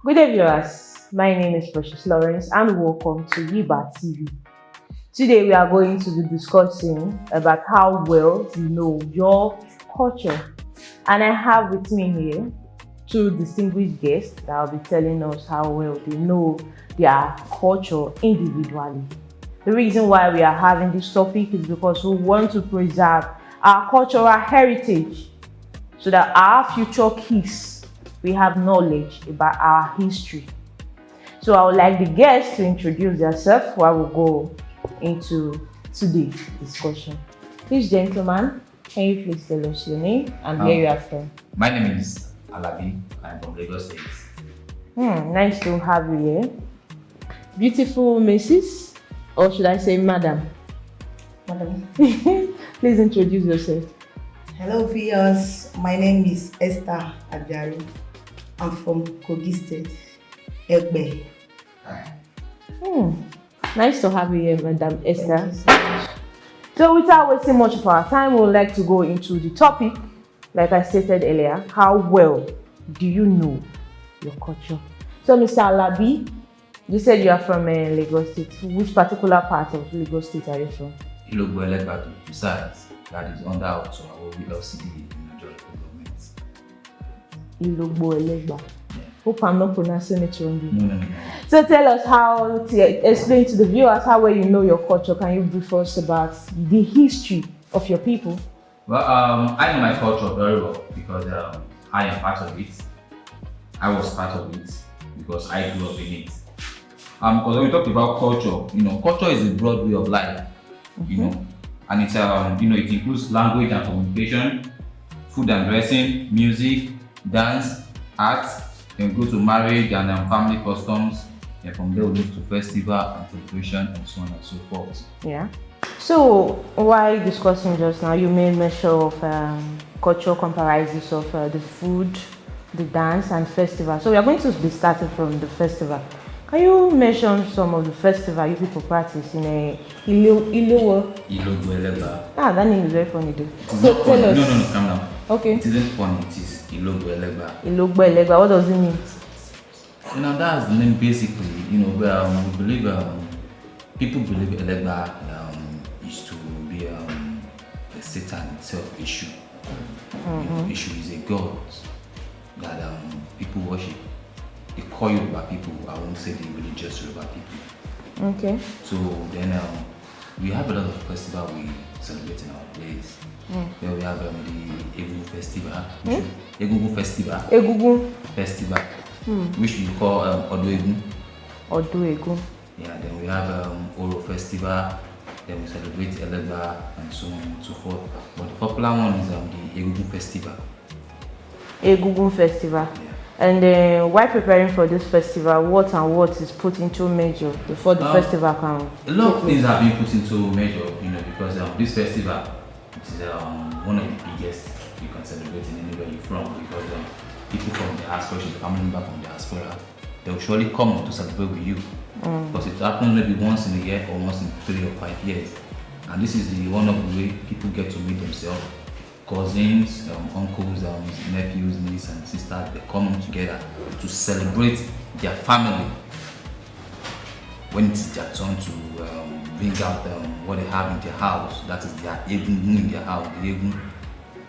Good day, viewers. My name is Precious Lawrence, and welcome to Yeeba TV. Today, we are going to be discussing about how well you know your culture. And I have with me here two distinguished guests that will be telling us how well they know their culture individually. The reason why we are having this topic is because we want to preserve our cultural heritage so that our future kids we have knowledge about our history. So I would like the guests to introduce themselves while we go into today's discussion. Please, gentlemen, can you please tell us your name and where you are from? My name is Alabi. I'm from Lagos State. Nice to have you here. Beautiful Mrs. or should I say Madam? Madam. Please introduce yourself. Hello viewers, my name is Esther Ajari. I'm from Kogi State, Egbe. Nice to have you here, Madam Esther. Thank you so much. So without wasting much of our time, we would like to go into the topic. Like I stated earlier, how well do you know your culture? So Mr. Alabi, you said you are from Lagos State. Which particular part of Lagos State are you from? Ilogbo Elegba to be precise. That is under our LCD in Nigeria government. Ilogbo Elegba. Hope I'm not pronouncing it wrongly. No. So tell us how to explain to the viewers how well you know your culture. Can you brief us about the history of your people? Well, I know my culture very well because I am part of it. I was part of it because I grew up in it. Because when we talk about culture, culture is a broad way of life, and it's it includes language and communication, food and dressing, music, dance, art. Then go to marriage and family customs, and from there we move to festival and celebration and so on and so forth. Yeah. So while discussing just now, you made mention of culture comprises of the food, the dance, and festival. So we are going to be starting from the festival. Can you mention some of the festival you people practice in Ilogbo Elegba. That name is very funny though. So tell us. No, calm down. Okay. It isn't funny, it is Ilogbo Elegba. Ilogbo Elegba, what does it mean? That's the name basically, where we believe, people believe Elegba is to be a Satan itself issue. Issue is a god that people worship. They call Yoruba people, I won't say the religious Yoruba people. Okay. So then we have a lot of festival we celebrate in our place. There we have the Egungun Festival, Egungun Festival, Festival, which we call Odoegun. Odoegun. Yeah, then we have Oro Festival, then we celebrate Elegba and so on and so forth. But the popular one is the Egungun Festival. Egungun Festival. Yeah. And while preparing for this festival, what is put into major before the festival can? A lot of things have been put into major, because this festival is one of the biggest you can celebrate in anywhere you're from. Because people from the diaspora, the family member from the diaspora, they will surely come to celebrate with you. Because it happens maybe once in a year or once in 3 or 5 years, and this is one of the way people get to meet themselves. Cousins, uncles, nephews, nieces and sisters, they come together to celebrate their family. When it's their turn to bring out what they have in their house, that is their egungun in their house, the egungun,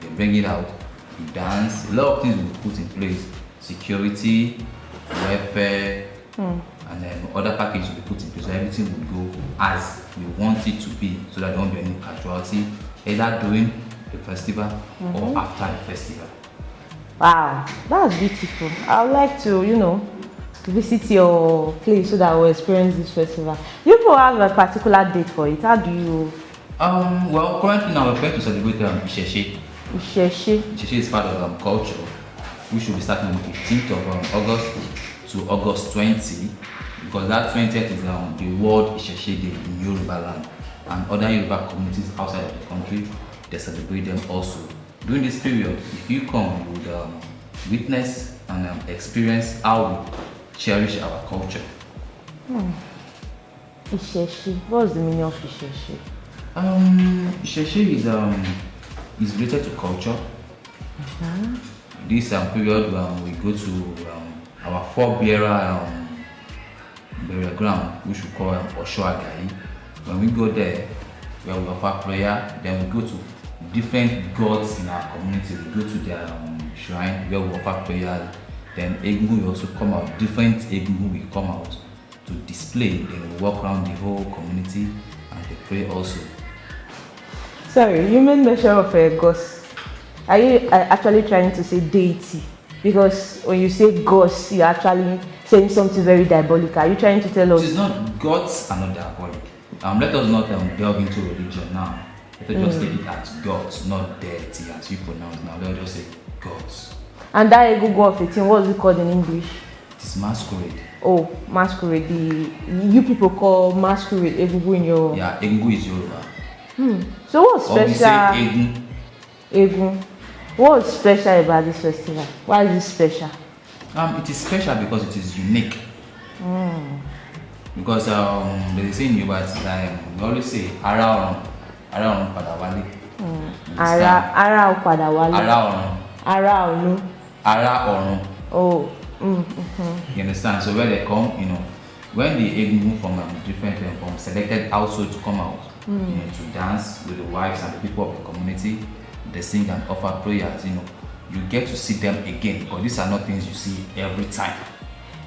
they bring it out, we dance, a lot of things will be put in place, security, welfare, and then other packages will be put in place, so everything will go as we want it to be, so that there won't be any casualty, either during the festival or after the festival. Wow, that's beautiful. I would like to, visit your place so that we'll experience this festival. You people have a particular date for it. How do you? Well, currently now we're going to celebrate Isheshe. Isheshe. Isheshe is part of culture, which will be starting on the 15th of August to August 20, because that 20th is the World Isheshe Day in Yoruba land, and other Yoruba communities outside of the country, they celebrate them also. During this period, if you come, you would witness and experience how we cherish our culture. Isheshe. What's the meaning of Isheshe? Isheshe is related to culture. This period we go to our forebearer burial ground, which we call Oshoagai. When we go there, where we offer prayer, then we go to different gods in our community. We go to their shrine where we offer prayer. Then Egungun will also come out. Different Egungun will come out to display. Then we walk around the whole community and they pray also. Sorry, you made mention of a ghost. Are you actually trying to say deity? Because when you say ghost, you're actually saying something very diabolical. Are you trying to tell us? It is not, gods are not diabolic. Let us not delve into religion now. Let us just take it as gods, not deity as you pronounce now. Let us just say gods. And that egungun of a thing, what is it called in English? It is masquerade. Oh, masquerade. You people call masquerade egungun in your... Yeah, egungun is Yoruba. So what's special? Or we say egun. Egun. What's special about this festival? Why is it special? It is special because it is unique. Because they say in Yeeba that we always say ara orun pada wale. Ara pada wale. Ara orun. Ara onu. Ara orun. Oh. You understand? So where they come, when the egungun from different from selected households to come out, to dance with the wives and the people of the community, they sing and offer prayers. You get to see them again because these are not things you see every time.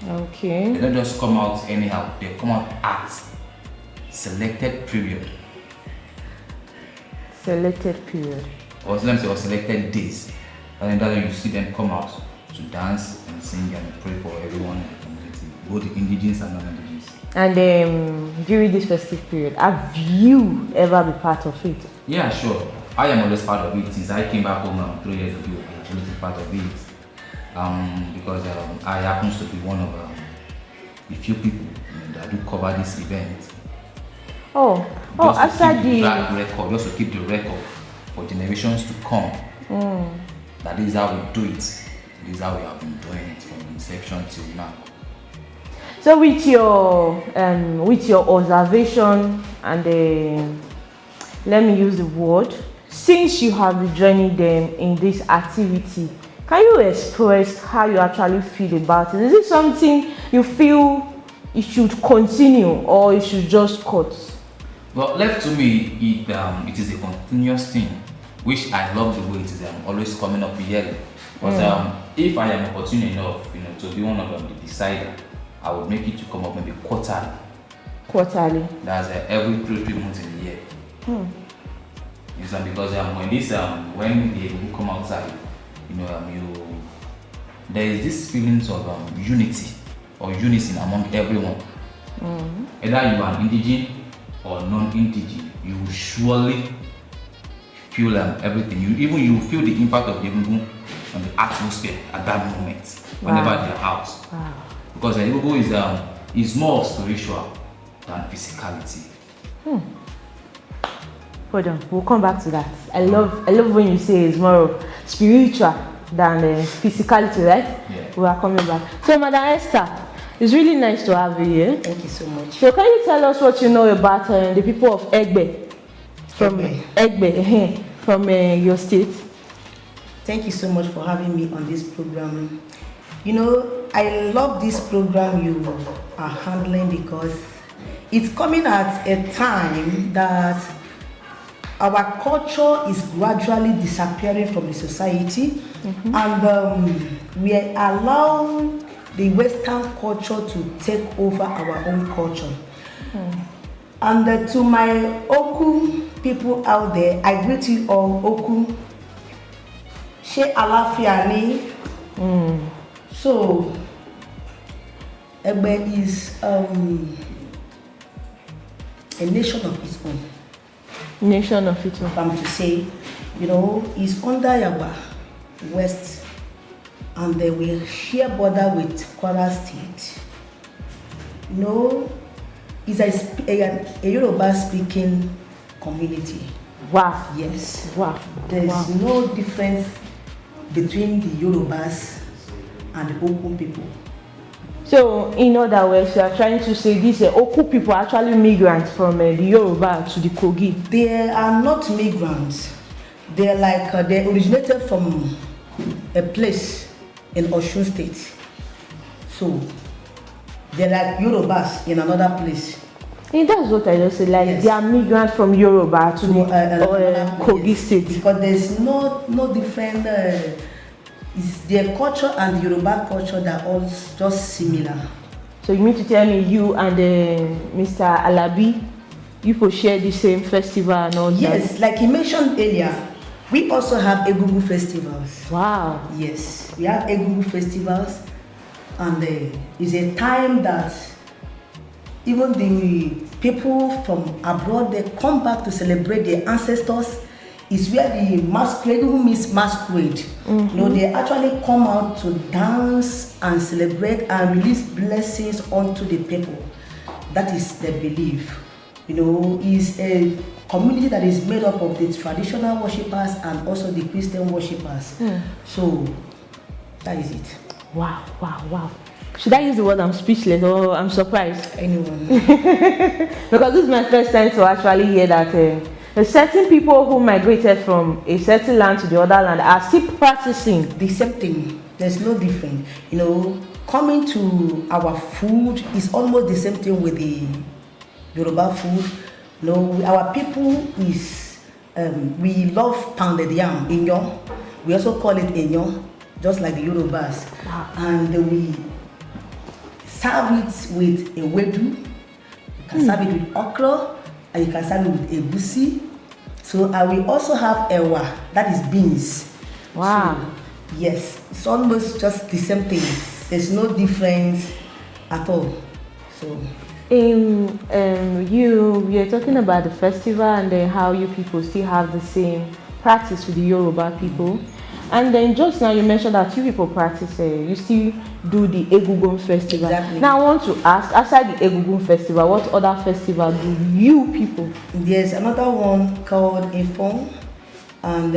Okay. They don't just come out anyhow. They come out at selected period. Selected period. Or let me say, or selected days. And then you see them come out to dance and sing and pray for everyone in the community, both the indigenous and non-indigenous. And during this festive period, have you ever been part of it? Yeah, sure. I am always part of it. Since I came back home 3 years ago, I'm always part of it. Because I happen to be one of the few people that do cover this event. After the record, just to keep the record for generations to come. That is how we do it. This is how we have been doing it from inception till now. So with your observation and let me use the word, since you have been joining them in this activity, can you express how you actually feel about it? Is it something you feel it should continue or it should just cut? Well, left to me, it is a continuous thing, which I love the way it is always coming up yearly. But if I am opportune enough, to be one of them, the decider, I would make it to come up maybe quarterly. Quarterly. That's every 3 months in a year. Because when they come outside, there is this feelings of unity or unison among everyone. Either you are indigenous or non-indigenous, you will surely feel everything. You feel the impact of the egungun on the atmosphere at that moment whenever they are out. Because the egungun is more spiritual than physicality. Hold on, we'll come back to that. I love when you say it's more of spiritual than physicality, right? Yeah. We are coming back. So, Madam Esther, it's really nice to have you here. Thank you so much. So, can you tell us what you know about the people of Egbe? From Egbe, from your state. Thank you so much for having me on this program. I love this program you are handling because it's coming at a time that our culture is gradually disappearing from the society, and we allow the Western culture to take over our own culture. And to my Oku people out there, I greet you all. Oku, She Alafiani. So, Egbe is a nation of its own. Nation of its own. I'm to say, is under Yeeba West, and they will share border with Kwara State. It's a Yoruba speaking community. Wow. Yes. Wow. There's no difference between the Yorubas and the Oku people. So, in other words, you are trying to say these Oku people are actually migrants from the Yoruba to the Kogi? They are not migrants. They're like, they originated from a place in Osun State. So they're like Yorubas in another place. And that's what I just said, like Yes. they are migrants from Yoruba to Another Kogi place. State. Because there's no different. It's their culture and the Yoruba culture that are all just similar. So you mean to tell me you and Mr. Alabi, you people share the same festival and all that? Yes, like you mentioned earlier, we also have Egungun festivals. Wow. Yes, we have Egungun festivals, and it's a time that even the people from abroad, they come back to celebrate their ancestors. Is where the masquerade, who means masquerade, you know, they actually come out to dance and celebrate and release blessings onto the people. That is their belief. You know, is a community that is made up of the traditional worshippers and also the Christian worshippers. So that is it. Wow, wow, wow. Should I use the word I'm speechless or I'm surprised? Anyone? Because this is my first time to actually hear that the certain people who migrated from a certain land to the other land are still practicing The same thing. There's no difference. You know, coming to our food is almost the same thing with the Yoruba food. You know, our people is we love pounded yam, inyo. We also call it inyo, just like the Yorubas. And we serve it with a wedu. You can serve it with okra, and you can serve it with egusi. So I will also have ewa, that is beans. Wow. So, yes, it's almost just the same thing. There's no difference at all. So you're talking about the festival and then how you people still have the same practice with the Yoruba people. And then just now you mentioned that you people practice, you still do the Egungun festival. Exactly. Now I want to ask, outside the Egungun festival, what other festival do you people? there's another one called Ifon, and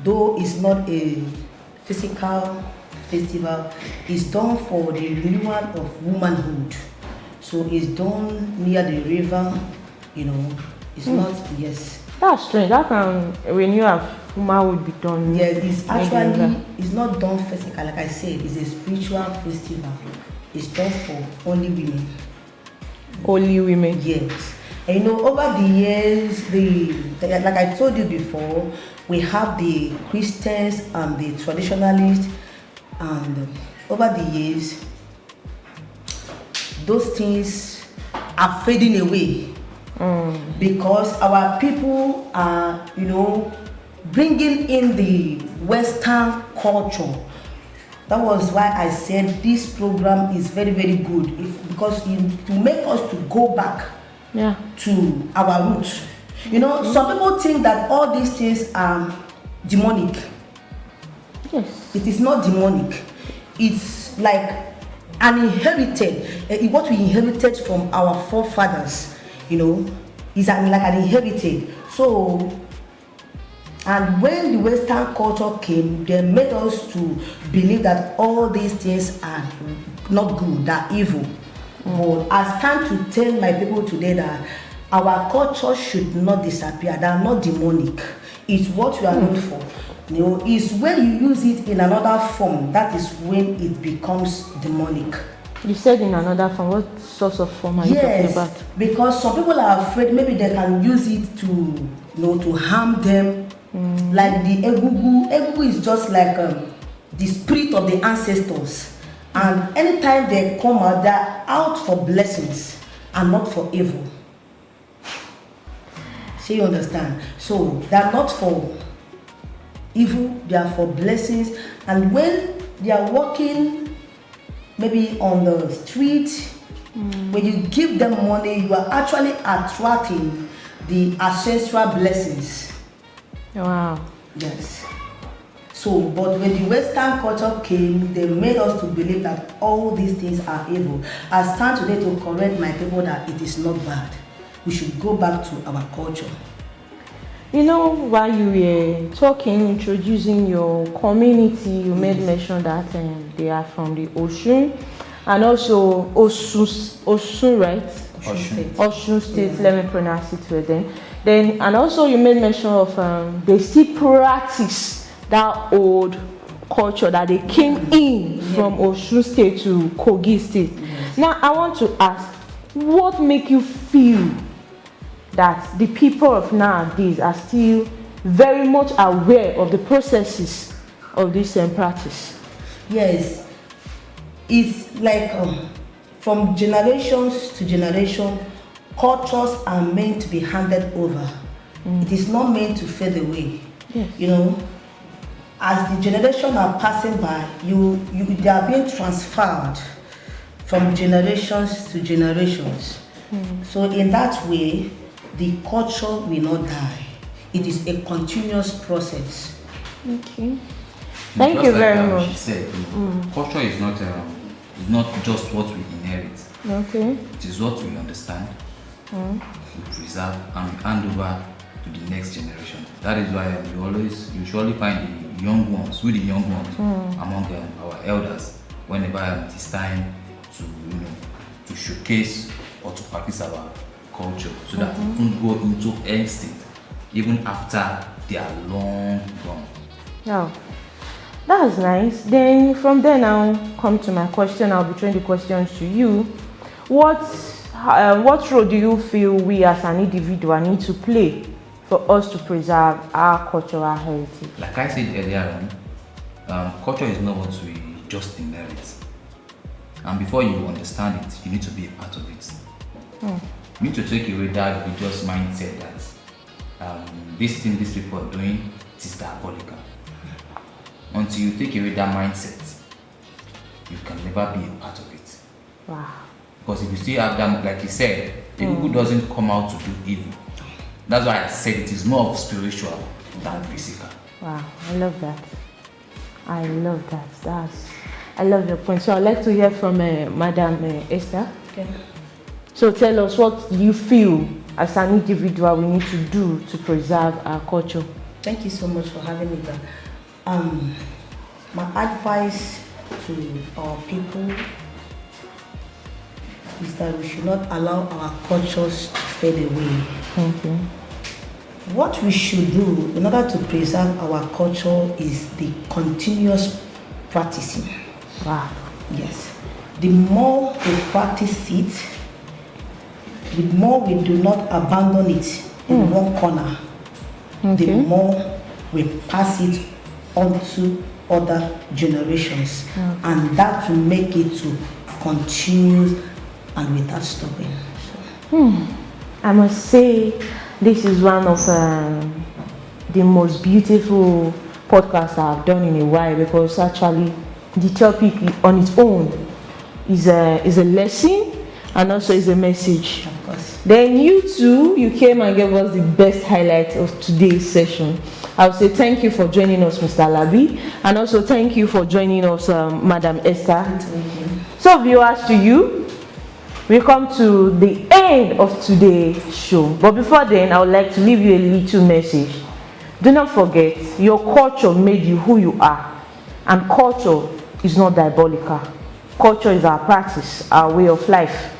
though it's not a physical festival, it's done for the renewal of womanhood. So it's done near the river, you know. It's not, yes. That's strange. How can when you have womanhood be done? Yeah, it's near the river? actually, it's not done physical, like I said, it's a spiritual festival. It's done for only women. Only women. Yes. And you know, over the years, like I told you before, we have the Christians and the traditionalists, and over the years, those things are fading away. Because our people are, you know, bringing in the Western culture. That was why I said this program is very, very good. Because to make us to go back to our roots. You know, some people think that all these things are demonic. Yes. It is not demonic. It's like an inherited, what we inherited from our forefathers, you know, is like an inherited. So, and when the Western culture came, they made us to believe that all these things are not good, they're evil. But as time to tell my people today that our culture should not disappear, they are not demonic. It's what we are known for. You know, it's when you use it in another form, that is when it becomes demonic. You said in another form. What sort of form are you talking about? Because some people are afraid maybe they can use it to, you know, to harm them. Like the egungun. Egungun is just like the spirit of the ancestors. And anytime they come out, they're out for blessings and not for evil. So you understand? So they're not for evil, they are for blessings. And when they are walking maybe on the street, when you give them money, you are actually attracting the ancestral blessings. Wow. Yes. So, but when the Western culture came, they made us to believe that all these things are evil. I stand today to correct my people that it is not bad. We should go back to our culture. You know, while you were talking, introducing your community, you made mention that they are from the Osun and also Osun, right? Osun State. Let me pronounce it well then. And also you made mention of they still practice that old culture that they came in from Osun State to Kogi State. Now, I want to ask, what make you feel that the people of nowadays are still very much aware of the processes of this practice? Yes, it's like from generations to generation, cultures are meant to be handed over. It is not meant to fade away. Yes. You know, as the generation are passing by, they are being transferred from generations to generations. So in that way, the culture will not die. It is a continuous process. Okay. Thank you very much. She said, culture is not just what we inherit. Okay. It is what we understand, we preserve, and we hand over to the next generation. That is why you surely find the young ones, with the young ones among our elders, whenever it is time to showcase or to practice our culture, so that it won't go into extinct even after they are long gone. Now, that's nice. Then from there now come to my question. I'll be throwing the questions to you. What role do you feel we as an individual need to play for us to preserve our cultural heritage? Like I said earlier on, culture is not what we just inherit. And before you understand it, you need to be a part of it. You need to take away that religious mindset that this thing these people are doing, it is diabolical. Until you take away that mindset, you can never be a part of it. Wow. Because if you still have that, like you said, people who doesn't come out to do evil. That's why I said it is more of spiritual than physical. Wow, I love that. I love that. I love your point. So I'd like to hear from Madam Esther. Okay. So tell us, what you feel as an individual we need to do to preserve our culture? Thank you so much for having me back. My advice to our people is that we should not allow our cultures to fade away. Thank you. What we should do in order to preserve our culture is the continuous practicing. Wow. Yes. The more we practice it, the more we do not abandon it in one corner, the more we pass it on to other generations. And that will make it to continue and without stopping. I must say, this is one of the most beautiful podcasts I've done in a while, because actually the topic on its own is a lesson and also is a message. Of course. Then you too, you came and gave us the best highlight of today's session. I would say thank you for joining us, Mr. Alabi, and also thank you for joining us, Madam Esther. So viewers, to you, we come to the end of today's show. But before then, I would like to leave you a little message. Do not forget, your culture made you who you are. And culture is not diabolical. Culture is our practice, our way of life.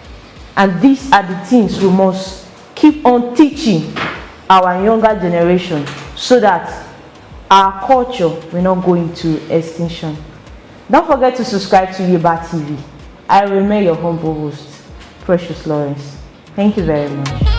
And these are the things we must keep on teaching our younger generation, so that our culture will not go into extinction. Don't forget to subscribe to Yeeba TV. I remain your humble host, Precious Lawrence. Thank you very much.